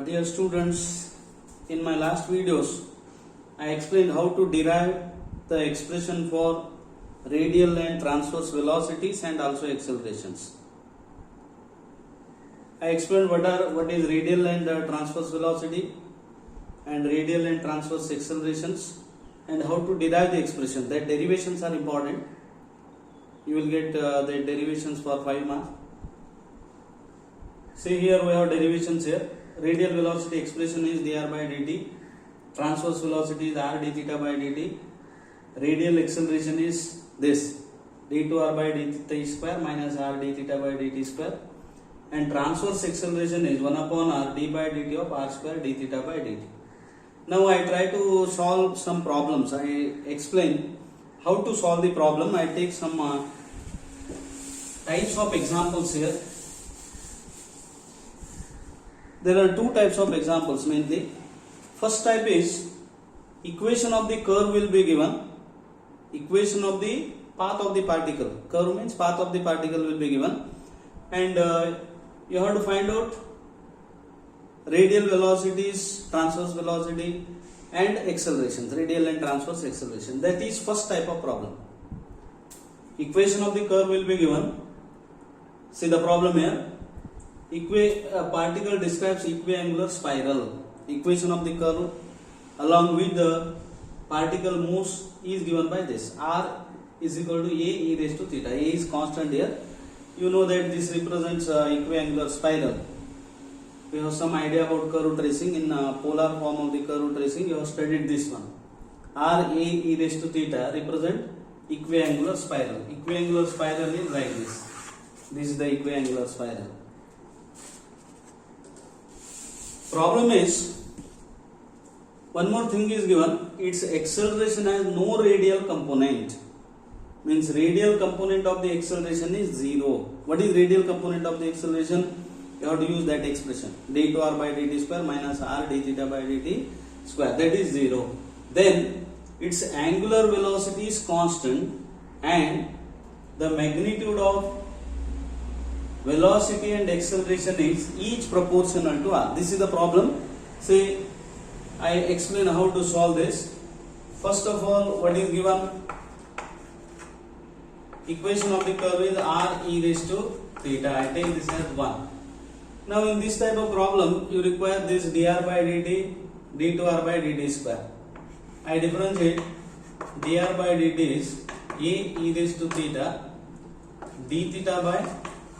Dear students, in my last videos, I explained how to derive the expression for radial and transverse velocities and also accelerations. I explained what is radial and transverse velocity and radial and transverse accelerations and how to derive the expression. That derivations are important. You will get the derivations for 5 marks. See, here we have derivations here. Radial velocity expression is dr by dt. Transverse velocity is r d theta by dt. Radial acceleration is this d2r by d theta square minus r d theta by dt square. And transverse acceleration is 1 upon r d by dt of r square d theta by dt. Now I try to solve some problems. I explain how to solve the problem. I take some types of examples here. There are two types of examples mainly. First type is equation of the curve will be given. Equation of the path of the particle. Curve means path of the particle will be given. And you have to find out radial velocities, transverse velocity and accelerations. Radial and transverse acceleration. That is first type of problem. Equation of the curve will be given. See the problem here. A particle describes equiangular spiral. Equation of the curve along with the particle moves is given by this. R is equal to a e raised to theta. A is constant here. You know that this represents equiangular spiral. We have some idea about curve tracing. In polar form of the curve tracing, you have studied this one. R a e raised to theta represent equiangular spiral. Equiangular spiral is like this. This is the equiangular spiral. Problem is, one more thing is given, its acceleration has no radial component. Means radial component of the acceleration is 0. What is radial component of the acceleration? You have to use that expression. d2r by dt square minus r d theta by dt square. That is 0. Then its angular velocity is constant and the magnitude of velocity and acceleration is each proportional to r. This is the problem. See, I explain how to solve this. First of all, what is given? Equation of the curve is r e raised to theta. I take this as 1. Now in this type of problem, you require this dr by dt, d2r by dt square. I differentiate dr by dt is a e raised to theta d theta by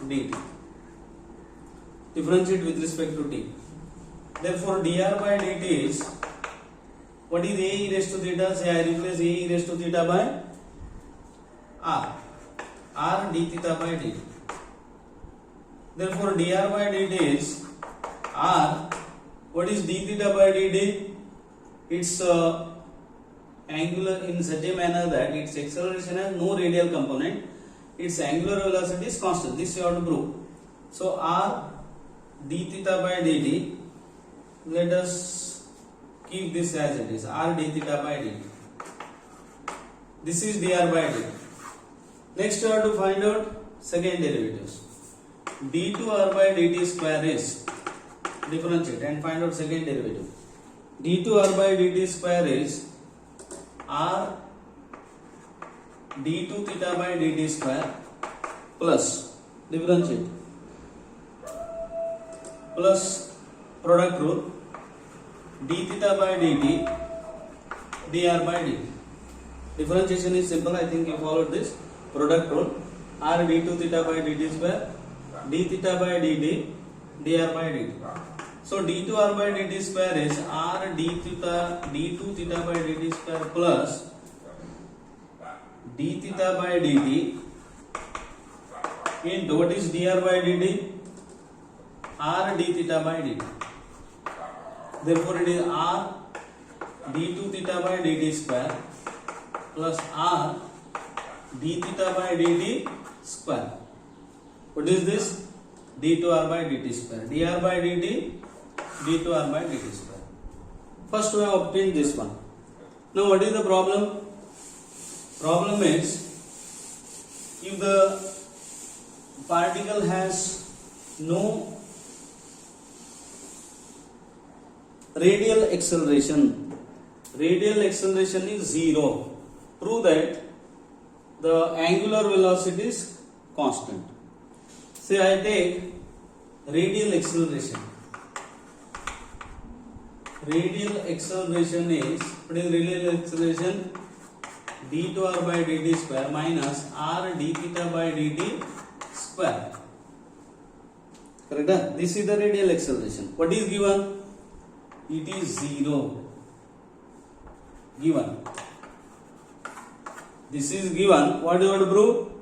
dt. Differentiate with respect to t. Therefore, dr by dt is, what is a e raised to theta? Say I replace a e raised to theta by r d theta by dt. Therefore, dr by dt is r. What is d theta by dt? It's angular in such a manner that its acceleration has no radial component. Its angular velocity is constant. This you have to prove. So r d theta by dt. Let us keep this as it is. R d theta by dt. This is dr by dt. Next you have to find out second derivatives. d2r by dt square is, differentiate and find out second derivative. d2r by dt square is r d2 theta by dt square plus, differentiate, plus product rule d theta by dt dr by dt. Differentiation is simple. I think you followed this. Product rule r d2 theta by dt square d theta by dt dr by dt. So d2r by dt square is r d theta d2 theta by dt square plus d theta by dt into what is dr by dt? R d theta by dt. Therefore it is r d2 theta by dt square plus r d theta by dt square. What is this? d2r by dt square. dr by dt, d2r by dt square. First we have obtained this one. Now what is the problem? Problem is, if the particle has no radial acceleration. Radial acceleration is 0. Prove that the angular velocity is constant. Say I take radial acceleration. Radial acceleration is, what is radial acceleration? d2r by dt square minus r d theta by dt square. Correct? This is the radial acceleration. What is given? It is 0. Given. This is given. What do you want to prove?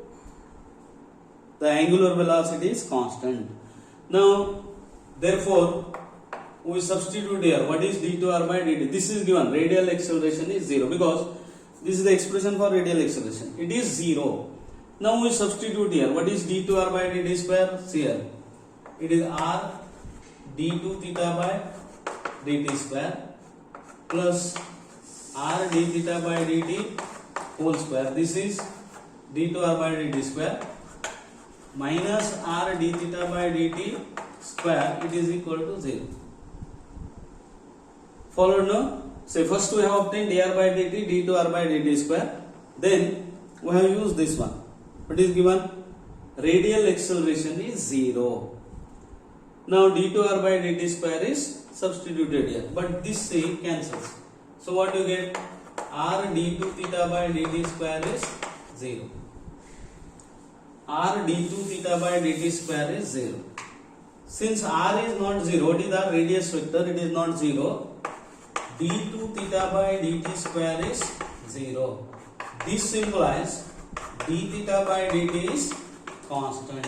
The angular velocity is constant. Now, therefore, we substitute here. What is d2r by dt? This is given. Radial acceleration is 0 because this is the expression for radial acceleration. It is 0. Now we substitute here. What is d2r by dt square? See here. It is r d2 theta by dt square plus r d theta by dt whole square. This is d2r by dt square minus r d theta by dt square. It is equal to 0. Followed now? Say first we have obtained dr by dt, d2r by dt square. Then we have used this one. What is given? Radial acceleration is 0. Now d2r by dt square is substituted here. But this c cancels. So what you get? R d2 theta by dt square is 0. R d2 theta by dt square is 0. Since r is not 0, what is our radius vector? It is not 0. d2 theta by dt square is 0. This implies d theta by dt is constant.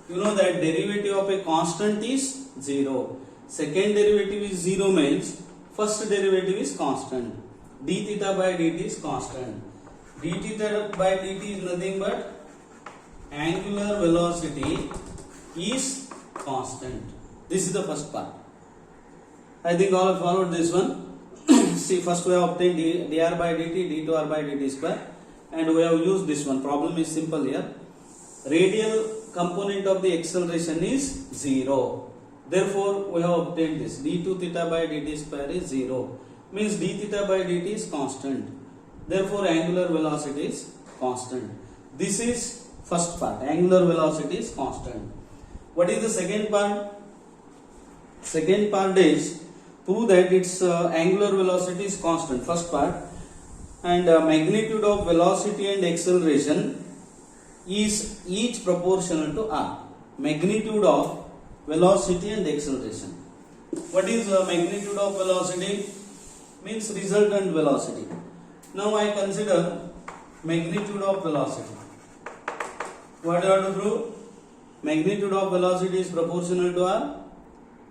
You know that derivative of a constant is 0. Second derivative is 0 means first derivative is constant. D theta by dt is constant. D theta by dt is nothing but angular velocity is constant. This is the first part. I think all have followed this one. See, first we have obtained dr by dt, d2r by dt square, and we have used this one. Problem is simple here. Radial component of the acceleration is 0. Therefore, we have obtained this. d2 theta by dt square is 0. Means d theta by dt is constant. Therefore, angular velocity is constant. This is first part. Angular velocity is constant. What is the second part? Second part is prove that its angular velocity is constant. First part. And magnitude of velocity and acceleration is each proportional to r. Magnitude of velocity and acceleration. What is magnitude of velocity? Means resultant velocity. Now I consider magnitude of velocity. What do you have to prove? Magnitude of velocity is proportional to r.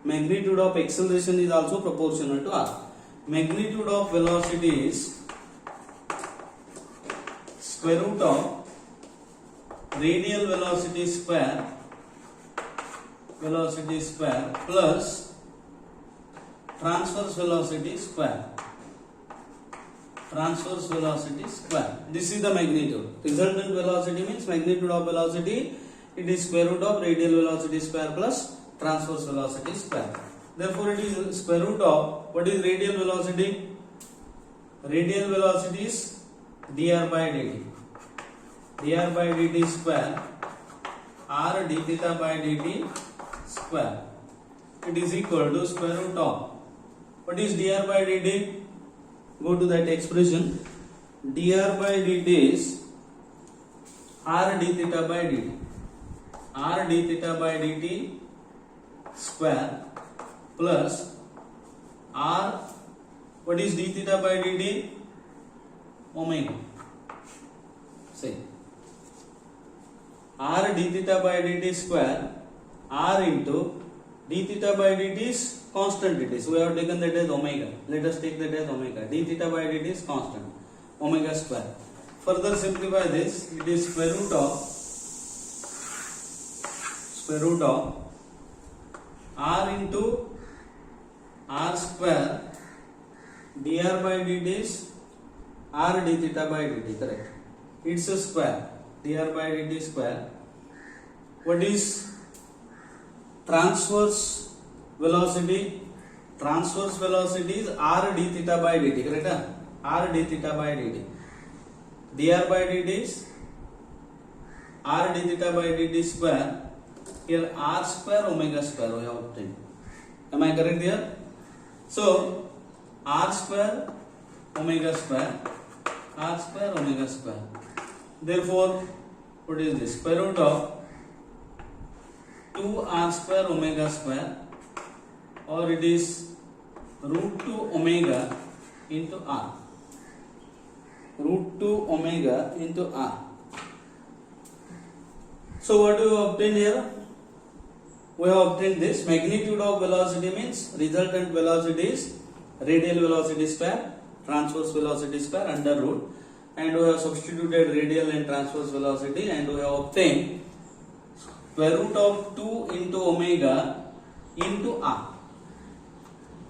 Magnitude of acceleration is also proportional to r. Magnitude of velocity is square root of radial velocity square plus transverse velocity square. This is the magnitude. Resultant velocity means magnitude of velocity. It is square root of radial velocity square plus transverse velocity square. Therefore, it is square root of, what is radial velocity? Radial velocity is dr by dt. Dr by dt square r d theta by dt square. It is equal to square root of, what is dr by dt? Go to that expression. Dr by dt is r d theta by dt. R d theta by dt square plus r, what is d theta by dt? Omega. Say r d theta by dt square, r into d theta by dt is constant. It is, we have taken that as omega. Let us take that as omega. D theta by dt is constant, omega square. Further simplify this. It is square root of r into r square dr by dt is r d theta by dt. Correct. It's a square. Dr by dt square. What is transverse velocity? transverse velocity is r d theta by dt, correct? R d theta by dt. dr by dt is r d theta by dt square. Here r square omega square we have obtained. Am I correct here? So r square omega square, r square omega square. Therefore, what is this? Square root of 2r square omega square, or it is root 2 omega into r. Root 2 omega into r. So what do we obtain here? We have obtained this. Magnitude of velocity means resultant velocity is radial velocity square, transverse velocity square under root, and we have substituted radial and transverse velocity, and we have obtained square root of 2 into omega into r.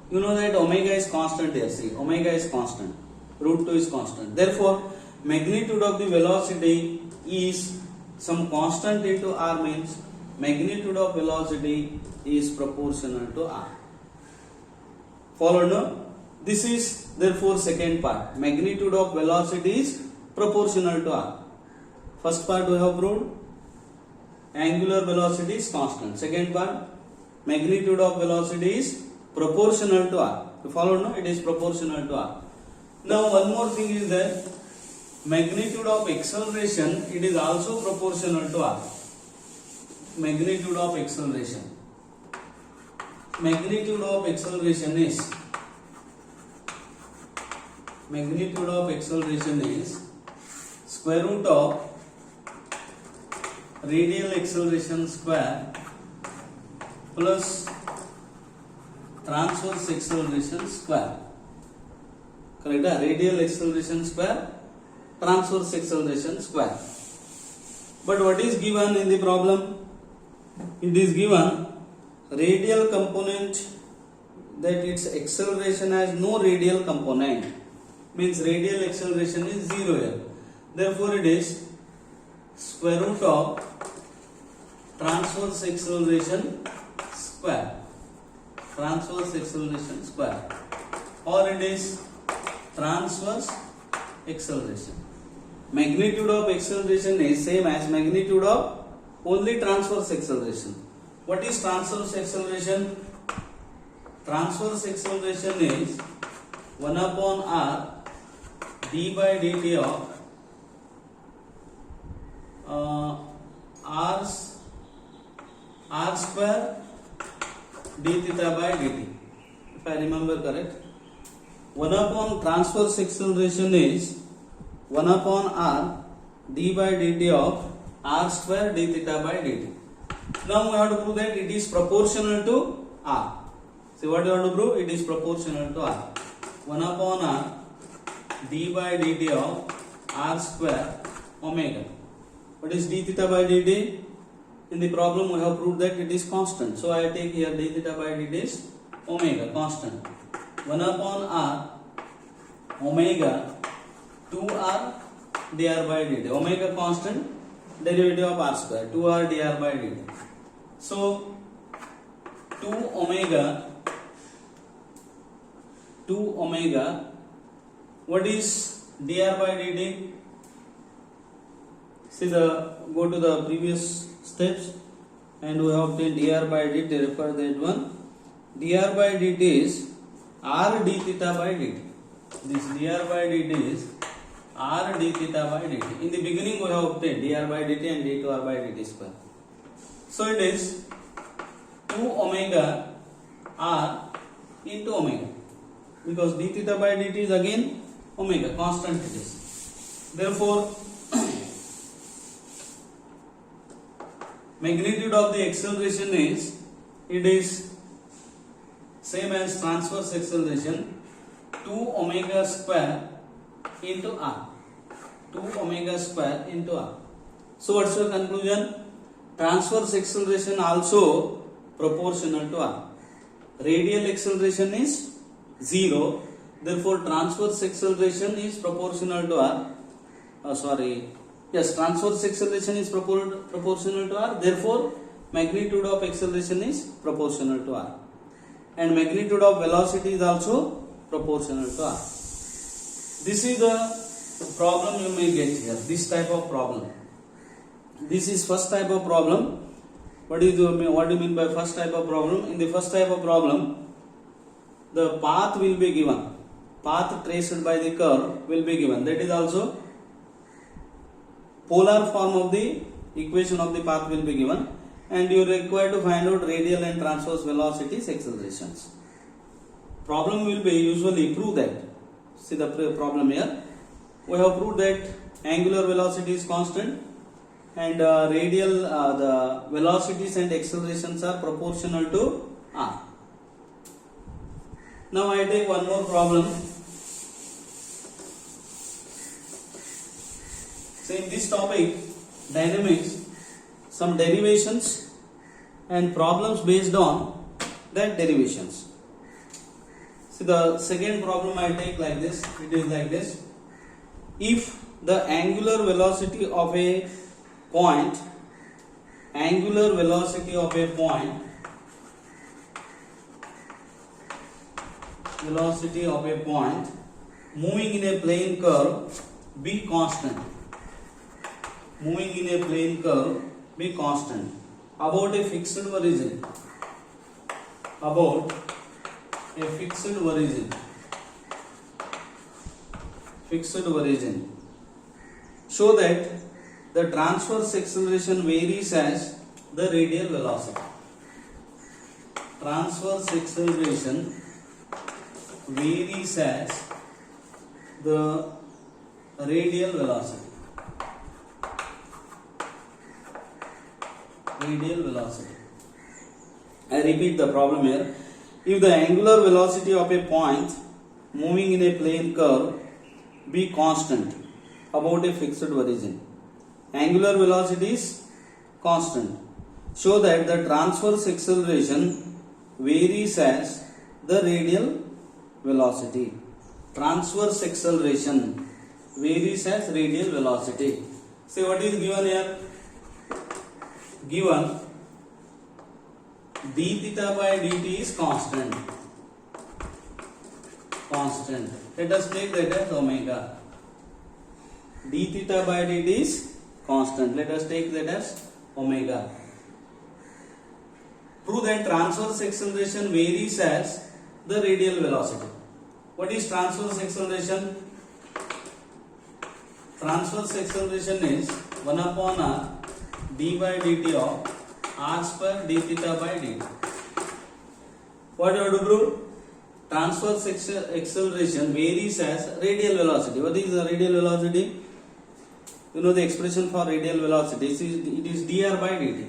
You know that omega is constant here. See, omega is constant, root 2 is constant. Therefore, magnitude of the velocity is some constant into r, means magnitude of velocity is proportional to r. Followed now? This is therefore second part. Magnitude of velocity is proportional to r. First part we have proved angular velocity is constant. Second part, magnitude of velocity is proportional to r. You follow now? It is proportional to r. Now one more thing is that magnitude of acceleration, it is also proportional to r. Magnitude of acceleration. Magnitude of acceleration is square root of radial acceleration square plus transverse acceleration square. Correct? Radial acceleration square, transverse acceleration square. But what is given in the problem? It is given radial component, that its acceleration has no radial component, means radial acceleration is 0 here. Therefore, it is square root of transverse acceleration square, or it is transverse acceleration. Magnitude of acceleration is same as magnitude of only transverse acceleration. What is transverse acceleration? Transverse acceleration is 1 upon r d by dt of r square d theta by dt. If I remember correct, 1 upon transverse acceleration is 1 upon r d by dt of r square d theta by dt. Now we have to prove that it is proportional to r. See what you have to prove? It is proportional to r. 1 upon r d by dt of r square omega. What is d theta by dt? In the problem we have proved that it is constant. So I take here d theta by dt is omega, constant. 1 upon r omega 2r dr by dt. Omega constant, derivative of r square, 2r dr by dt. So 2 omega, what is dr by dt? See, go to the previous steps and we have obtained dr by dt. Refer that one. Dr by dt is r d theta by dt. This dr by dt is r d theta by dt. In the beginning we have obtained dr by dt and d2r by dt square. So it is 2 omega r into omega, because d theta by dt is again omega, constant it is. Therefore, magnitude of the acceleration is, it is same as transverse acceleration, 2 omega square into r. 2 omega square into r. So what's your conclusion? Transverse acceleration also proportional to r. Radial acceleration is 0. Therefore, transverse acceleration is proportional to r. Transverse acceleration is proportional to r. Therefore, magnitude of acceleration is proportional to r. and magnitude of velocity is also proportional to r. This is the problem you may get here, this type of problem. This is first type of problem. What do you mean by first type of problem? In the first type of problem, the path will be given. Path traced by the curve will be given. That is also polar form of the equation of the path will be given, and you are required to find out radial and transverse velocities, accelerations. Problem will be usually prove that. See the problem here. We have proved that angular velocity is constant and radial the velocities and accelerations are proportional to r. Now I take one more problem. So in this topic, dynamics, some derivations and problems based on that derivations. See the second problem I take like this. It is like this. If the angular velocity of a point moving in a plane curve be constant, about a fixed origin, show that the transverse acceleration varies as the radial velocity. Transverse acceleration varies as the radial velocity. I repeat the problem here. If the angular velocity of a point moving in a plane curve be constant about a fixed origin, angular velocity is constant, show that the transverse acceleration varies as the radial velocity. Transverse acceleration varies as radial velocity. See what is given here? Given d theta by dt is constant. Let us take that as omega. D theta by dt is constant. Let us take that as omega. Prove that transverse acceleration varies as the radial velocity. What is transverse acceleration? Transverse acceleration is 1 upon r d by dt of r square d theta by dt. What you have to prove? Transverse acceleration varies as radial velocity. What is the radial velocity? You know the expression for radial velocity. It is dr by dt.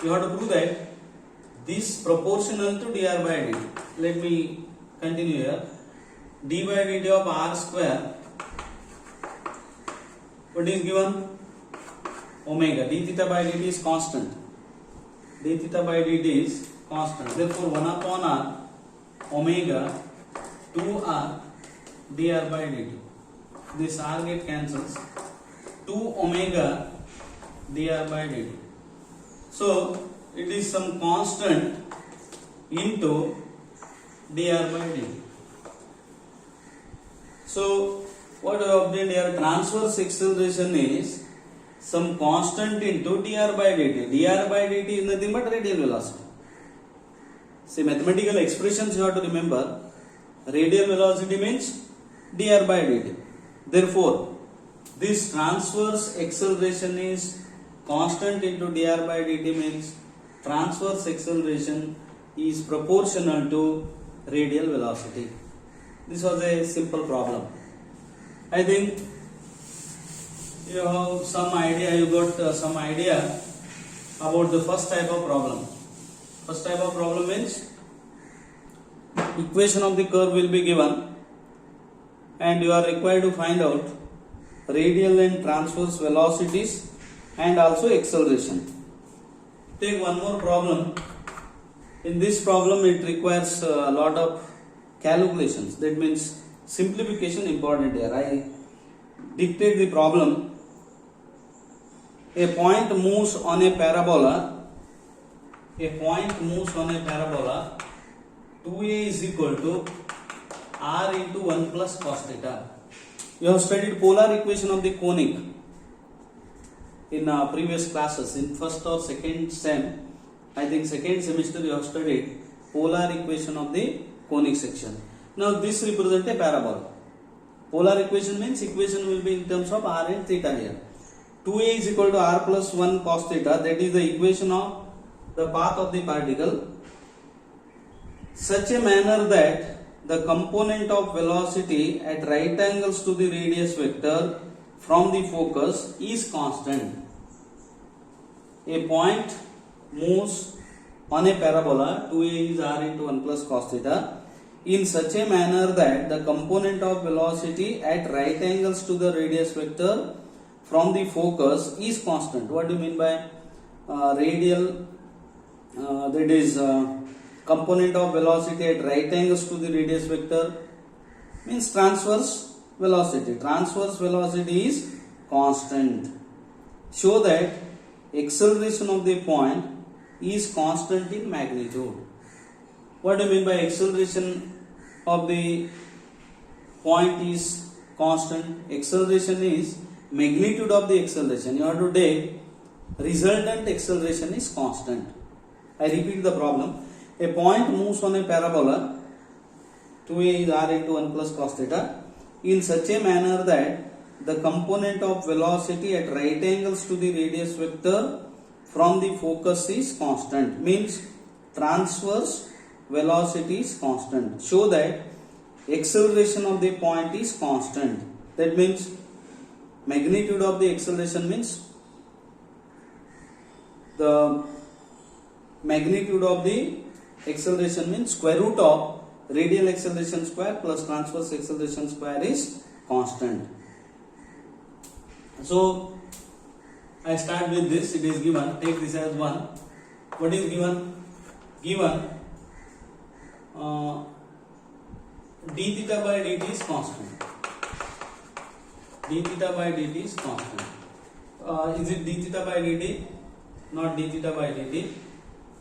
You have to prove that this proportional to dr by dt. Let me continue here. D by dt of r square. What is given? Omega. D theta by dt is constant. Therefore 1 upon r omega 2r dr by dt. This r get cancels. 2 omega dr by dt. So it is some constant into dr by dt. So what we have obtained here, transverse acceleration is some constant into dr by dt. Dr by dt is nothing but radial velocity. See, mathematical expressions you have to remember. Radial velocity means dr by dt. Therefore, this transverse acceleration is constant into dr by dt means transverse acceleration is proportional to radial velocity. This was a simple problem. I think you have some idea, you got some idea about the first type of problem. First type of problem means equation of the curve will be given and you are required to find out radial and transverse velocities and also acceleration. Take one more problem. In this problem it requires a lot of calculations. That means simplification important here. I dictate the problem. A point moves on a parabola 2a is equal to r into 1 plus cos theta. You have studied polar equation of the conic in previous classes in first or second sem. I think second semester you have studied polar equation of the conic section. Now this represents a parabola. Polar equation means equation will be in terms of r and theta here. 2a is equal to r plus 1 cos theta, that is the equation of the path of the particle, such a manner that the component of velocity at right angles to the radius vector from the focus is constant. A point moves on a parabola, 2a is r into 1 plus cos theta, in such a manner that the component of velocity at right angles to the radius vector from the focus is constant. What do you mean by radial? That is component of velocity at right angles to the radius vector means transverse velocity. Transverse velocity is constant. Show that acceleration of the point is constant in magnitude. What do you mean by acceleration of the point is constant? Acceleration is magnitude of the acceleration. You have to take resultant acceleration is constant. I repeat the problem. A point moves on a parabola, 2a is r into 1 plus cos theta, in such a manner that the component of velocity at right angles to the radius vector from the focus is constant. Means transverse velocity is constant. Show that acceleration of the point is constant. That means magnitude of the acceleration means the magnitude of the acceleration means square root of radial acceleration square plus transverse acceleration square is constant. So I start with this. It is given. Take this as 1. What is given? Given d theta by dt is constant. D theta by dt is constant. Is it d theta by dt? Not d theta by dt.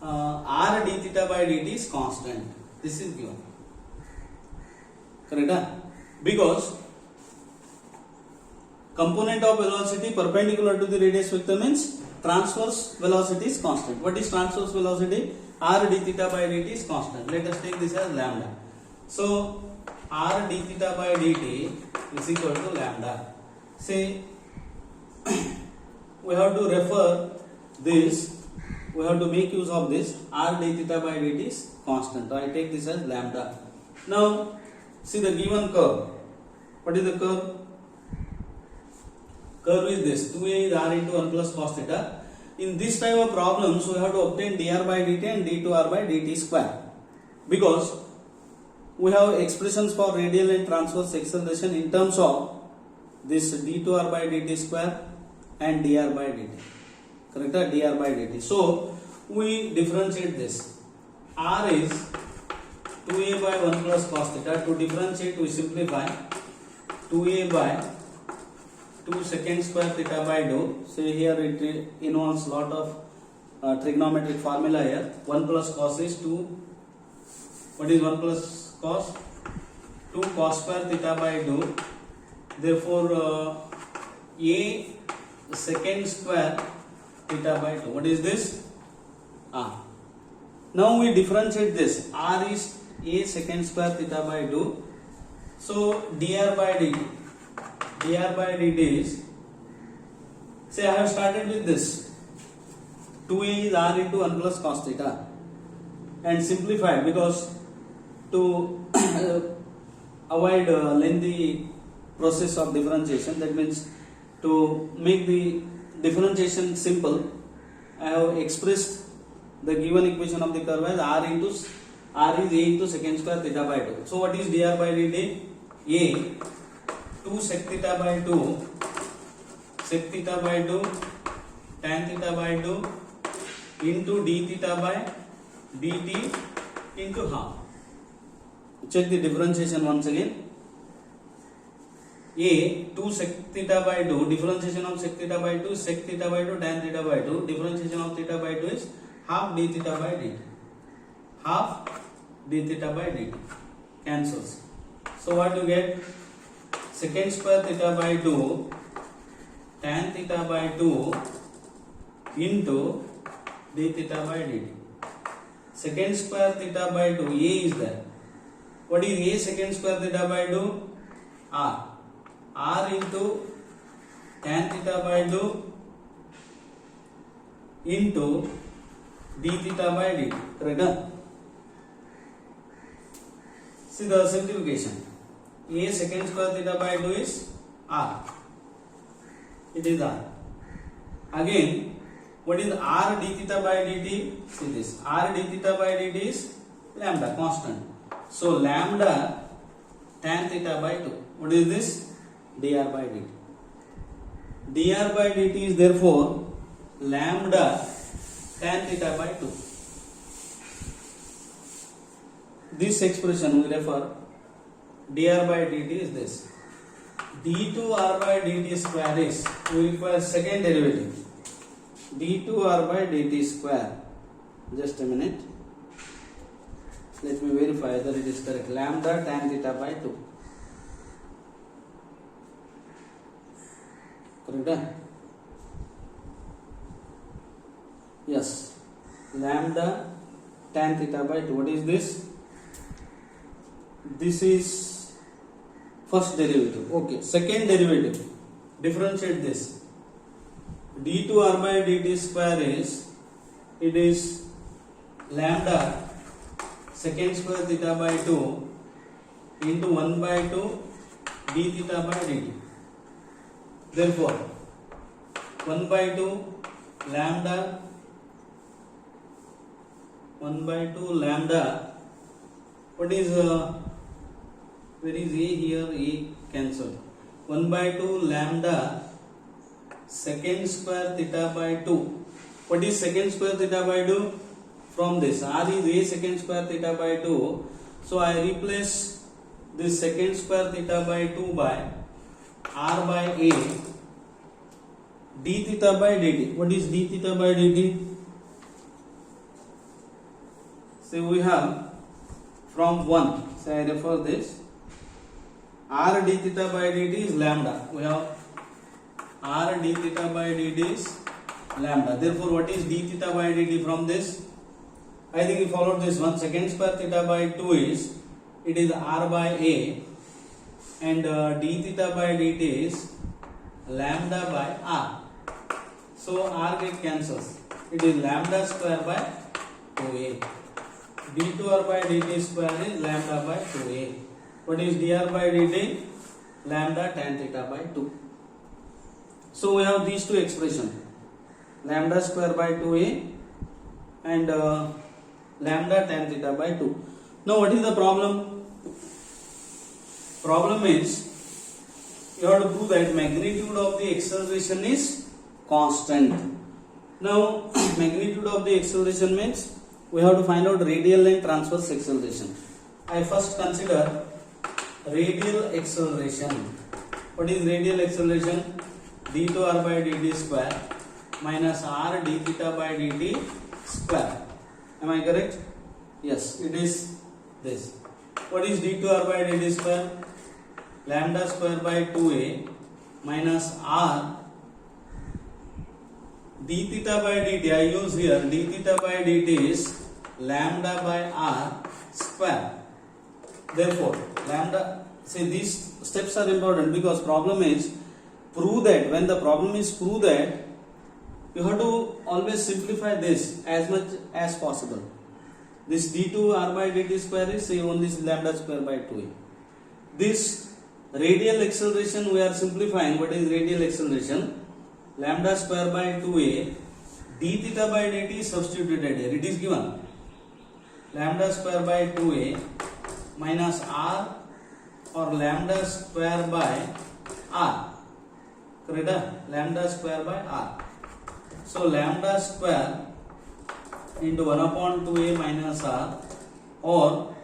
R d theta by dt is constant. This is given. Correct? Because component of velocity perpendicular to the radius vector means transverse velocity is constant. What is transverse velocity? R d theta by dt is constant. Let us take this as lambda. So R d theta by dt is equal to lambda. Say we have to refer this. We have to make use of this. R d theta by dt is constant. So I take this as lambda. Now see the given curve. What is the curve? Curve is this. 2a is r into 1 plus cos theta. In this type of problems, we have to obtain dr by dt and d2r by dt square. Because we have expressions for radial and transverse acceleration in terms of this d2r by dt square and dr by dt. Correct? Dr by dt. So we differentiate this. R is 2a by 1 plus cos theta. To differentiate, we simplify 2a by 2 secant square theta by dou. So here it involves lot of trigonometric formula here. 1 plus cos is 2. What is 1 plus cos? 2 cos square theta by dou. Therefore a secant square theta by 2. What is this? Now we differentiate this. R is a secant square theta by 2. So dr by dt. Dr by dt is, say I have started with this. 2a is r into 1 plus cos theta. And simplified because to avoid lengthy process of differentiation, that means to make the differentiation simple, I have expressed the given equation of the curve as r is a into secant square theta by 2. So what is dr by dt? A 2 sec theta by 2 sec theta by 2 tan theta by 2 into d theta by dt into half. Check the differentiation once again. A 2 sec theta by 2, differentiation of sec theta by 2 sec theta by 2 tan theta by 2, differentiation of theta by 2 is half d theta by dt. Half d theta by dt. Cancels. So what you get? Secant square theta by 2 tan theta by 2 into d theta by dt. Secant square theta by 2, a is there. What is a secant square theta by 2? R. R into tan theta by 2 into d theta by dt. Correct? See the simplification. A secant square theta by 2 is R. It is R. Again, what is R d theta by dt? See this. R d theta by dt is lambda, constant. So lambda tan theta by 2. What is this? Dr by dt. Dr by dt is therefore lambda tan theta by 2. This expression we refer dr by dt is this. d2r by dt square is, we require second derivative. d2r by dt square. Just a minute. Let me verify whether it is correct. Lambda tan theta by 2. Correct? Yes. Lambda tan theta by 2. What is this? This is first derivative. Okay. Second derivative. Differentiate this. d2r by dt square is, it is lambda secant square theta by 2 into 1 by 2 d theta by dt. Therefore 1 by 2 lambda 1 by 2 lambda, what is where is a here? A cancelled. 1 by 2 lambda secant square theta by 2. What is secant square theta by 2? From this, R is a secant square theta by 2. So I replace this secant square theta by 2 by R by a d theta by dt. What is d theta by dt? So we have from 1. So I refer this. R d theta by dt is lambda. We have R d theta by dt is lambda. Therefore, what is d theta by dt from this? I think you followed this one. Secant square theta by 2 is, it is R by a, and d theta by dt is lambda by R. So R get cancels. It is lambda square by 2a. d2r by dt square is lambda by 2a. What is dr by dt? Lambda tan theta by 2. So we have these two expressions. Lambda square by 2a and lambda tan theta by 2. Now what is the problem? Problem is, you have to prove that magnitude of the acceleration is constant. Now magnitude of the acceleration means we have to find out radial and transverse acceleration. I first consider radial acceleration. What is radial acceleration? d2r by dt square minus r d theta by dt square. Am I correct? Yes, it is this. What is d2r by dt square? Lambda square by 2a minus r d theta by dt. I use here d theta by dt is lambda by r square. Therefore, lambda, see these steps are important because problem is prove that, when the problem is prove that, you have to always simplify this as much as possible. This d2r by dt square is, say, only lambda square by 2a. This radial acceleration we are simplifying. What is radial acceleration? Lambda square by 2a d theta by dt is substituted here. It is given lambda square by 2a minus r or lambda square by r. Correct? Lambda square by r. So lambda square into 1 upon 2a minus r or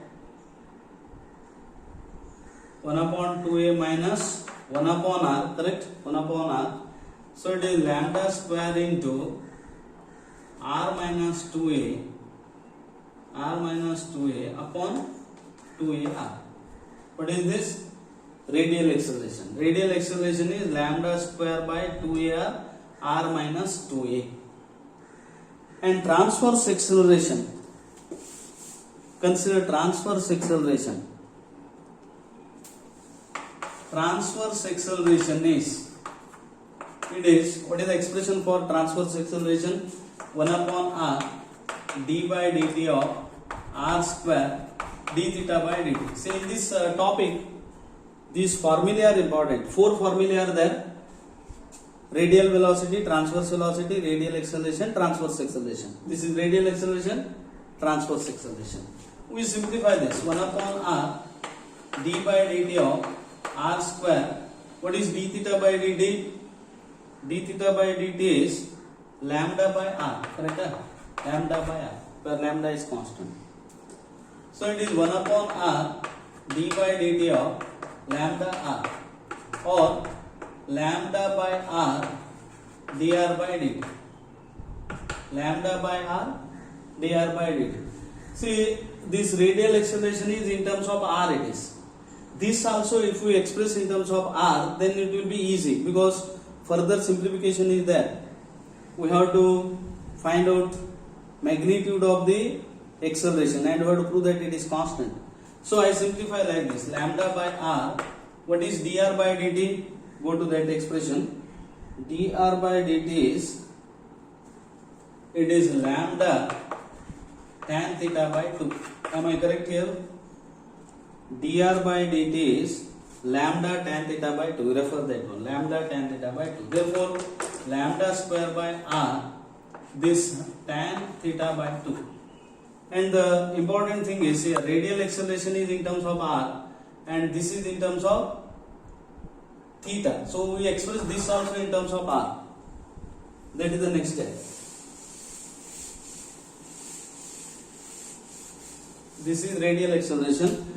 1 upon 2a minus 1 upon r. Correct? 1 upon r. So it is lambda square into r minus 2a r minus 2a upon 2ar. What is this? Radial acceleration. Radial acceleration is lambda square by 2ar r minus 2a. And transverse acceleration. Consider transverse acceleration. Transverse acceleration is, it is, what is the expression for transverse acceleration? 1 upon r d by dt of r square d theta by dt. See, in this topic, these formulae are important. 4 formulae are there: radial velocity, transverse velocity, radial acceleration, transverse acceleration. This is radial acceleration, transverse acceleration. We simplify this: 1 upon r d by dt of r square. What is d theta by dt? D theta by dt is lambda by r, correct? Lambda by r, where lambda is constant. So it is 1 upon r d by dt of lambda r, or lambda by r dr by dt. Lambda by r dr by dt. See, this radial acceleration is in terms of r it is. This also, if we express in terms of r, then it will be easy, because further simplification is there. We have to find out magnitude of the acceleration and we have to prove that it is constant. So I simplify like this: lambda by r. What is dr by dt? Go to that expression. Dr by dt is, it is lambda tan theta by 2. Am I correct here? Dr by dt is lambda tan theta by 2. Refer that one. Lambda tan theta by 2. Therefore, lambda square by r, this tan theta by 2. And the important thing is here, radial acceleration is in terms of r and this is in terms of theta. So we express this also in terms of r. That is the next step. This is radial acceleration.